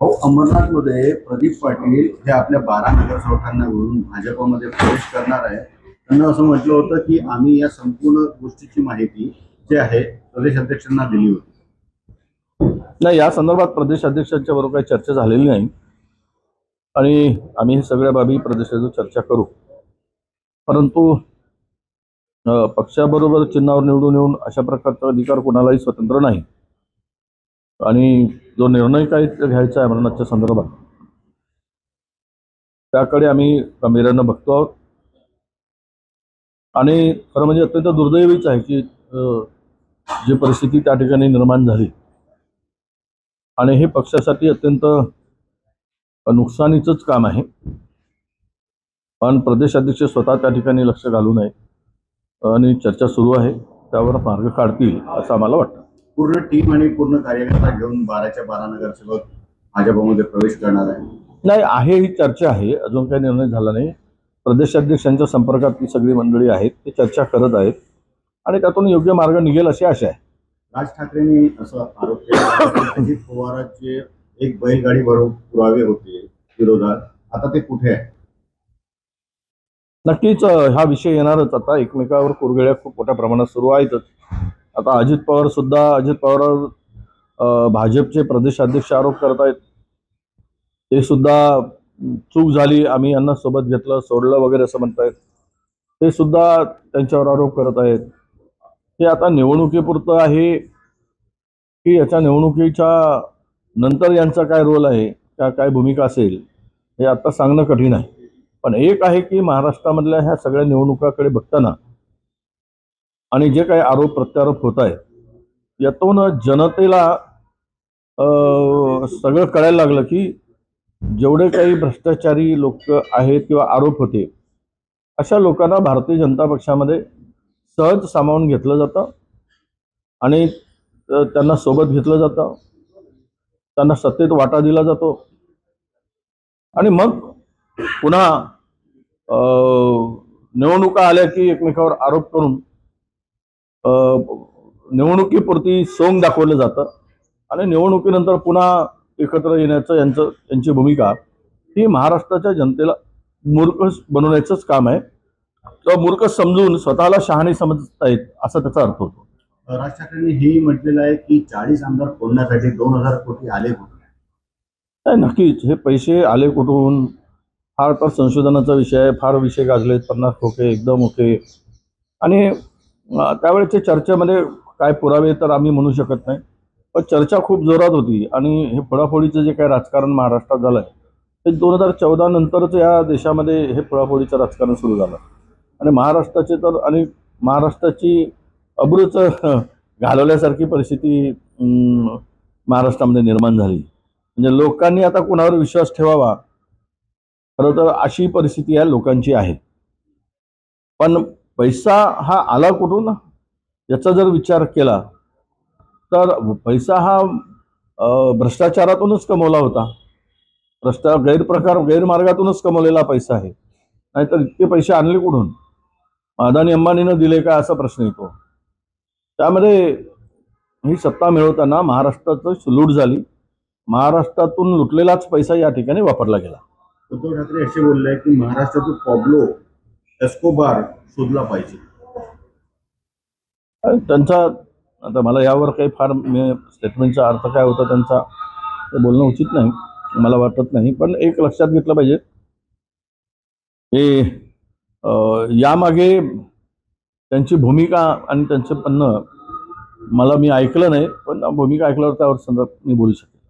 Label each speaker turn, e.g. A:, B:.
A: हो, अमरनाथमध्ये प्रदीप पाटील हे आपल्या 12 नगरसेवकांना मिळून भाजपमध्ये प्रवेश करणार आहे. त्यांना असं म्हटलं होतं की आम्ही या संपूर्ण गोष्टीची माहिती जी आहे प्रदेश अध्यक्षांना दिली होती.
B: नाही, या संदर्भात प्रदेश अध्यक्षांच्या बरोबर काही चर्चा झालेली नाही आणि आम्ही हे सगळ्या बाबी प्रदेशात चर्चा करू. परंतु पक्षाबरोबर चिन्हावर निवडून येऊन अशा प्रकारचा अधिकार कोणालाही स्वतंत्र नाही आणि जो निर्णय काही घ्यायचा आहे अमरनाथच्या संदर्भात त्याकडे आम्ही गांभीर्यानं बघतो आहोत. आणि खरं म्हणजे अत्यंत दुर्दैवीच आहे की जी परिस्थिती त्या ठिकाणी निर्माण झाली आणि हे पक्षासाठी अत्यंत नुकसानीचंच काम आहे. पण प्रदेश अध्यक्ष स्वतः त्या ठिकाणी लक्ष घालू नये आणि चर्चा सुरू आहे, त्यावर मार्ग काढतील असं आम्हाला वाटतं.
A: पूर्ण टीम आणि पूर्ण कार्यकर्ता घेऊन 12च्या 12 नगरसेवक भाजपमध्ये प्रवेश करणार आहे.
B: नाही आहे, ही चर्चा आहे, अजून काही निर्णय झाला नाही. प्रदेशाध्यक्षांच्या संपर्कात ती सगळी मंडळी आहेत, ते चर्चा करत आहेत आणि त्यातून योग्य मार्ग निघेल अशी आशा आहे.
A: राज ठाकरेंनी असं आरोप केला की अजित पवारांचे एक बैलगाडी भरून पुरावे होते विरोधात, आता ते कुठे आहे?
B: नक्कीच हा विषय येणारच. आता एकमेकावर कुरघळ्या खूप मोठ्या प्रमाणात सुरू आहेतच. आता अजित पवार भाजपचे प्रदेशाध्यक्ष आरोप करत आहेत, ते सुद्धा चूक झाली, आम्ही यांना सोबत घेतलं सोडलं वगैरे असं म्हणतायत. ते सुद्धा त्यांच्यावर आरोप करत आहेत. हे आता निवडणुकीपुरतं आहे की याच्या निवडणुकीच्या नंतर यांचा काय रोल आहे, काय भूमिका असेल, हे आता सांगणं कठीण आहे. पण एक आहे की महाराष्ट्रामधल्या ह्या सगळ्या निवडणुकाकडे बघताना आणि जे काही आरोप प्रत्यारोप होत आहेत यातून जनतेला सगळं कळायला लागलं की जेवढे काही भ्रष्टाचारी लोक आहेत किंवा आरोप होते अशा लोकांना भारतीय जनता पक्षामध्ये सहज सामावून घेतलं जातं आणि त्यांना सोबत घेतलं जातं, त्यांना सत्तेत वाटा दिला जातो आणि मग पुन्हा निवडणुका आल्या की एकमेकावर आरोप करून निवडणुकीपुरती सोंग दाखवलं जातं आणि निवडणुकीनंतर पुन्हा एकत्र येण्याचं यांची भूमिका ही महाराष्ट्राच्या जनतेला मूर्ख बनवण्याचंच काम आहे. तो मूर्ख समजून स्वतःला शहाणे समजतायत असा त्याचा अर्थ होतो.
A: राज ठाकरेंनी हेही म्हटलेलं आहे की 40 आमदार फोडण्यासाठी 2000 कोटी आले कुठून?
B: नक्कीच हे पैसे आले कुठून हा तर संशोधनाचा विषय आहे. फार विषय गाजलेत, 50 खोके एकदम ओके. आणि त्यावेळेच्या चर्चेमध्ये काय पुरावे तर आम्ही म्हणू शकत नाही, पण चर्चा खूप जोरात होती आणि हे फोडाफोडीचं जे काही राजकारण महाराष्ट्रात झालं आहे ते 2014 नंतरच या देशामध्ये हे फोडाफोडीचं राजकारण सुरू झालं आणि महाराष्ट्राचे तर आणि महाराष्ट्राची अब्रूच घालवल्यासारखी परिस्थिती महाराष्ट्रामध्ये निर्माण झाली. म्हणजे लोकांनी आता कुणावर विश्वास ठेवावा, खरं तर अशी परिस्थिती या लोकांची आहे. पण पैसा हा आला कुठून याचा जर विचार केला तर पैसा हा भ्रष्टाचारातूनच कमवला होता. गैरमार्गातूनच कमवलेला पैसा आहे. नाहीतर इतके पैसे आणले कुठून? अदानी अंबानीनं दिले का असा प्रश्न येतो. त्यामध्ये ही सत्ता मिळवताना महाराष्ट्राचं लूट झाली. महाराष्ट्रातून लुटलेलाच पैसा या ठिकाणी वापरला गेला.
A: उद्धव ठाकरे असे बोलले की महाराष्ट्रातून पॅब्लो एस्कोबार शोधला पाहिजे.
B: त्यांचा आता मला यावर काही फार स्टेटमेंटचा अर्थ काय होता त्यांचा ते बोलणं उचित नाही मला वाटत नाही. पण एक लक्षात घेतलं पाहिजे की यामागे त्यांची भूमिका आणि त्यांचं म्हणणं मी ऐकलं नाही, पण भूमिका ऐकल्यावर त्यावर संदर्भात मी बोलू शकेन.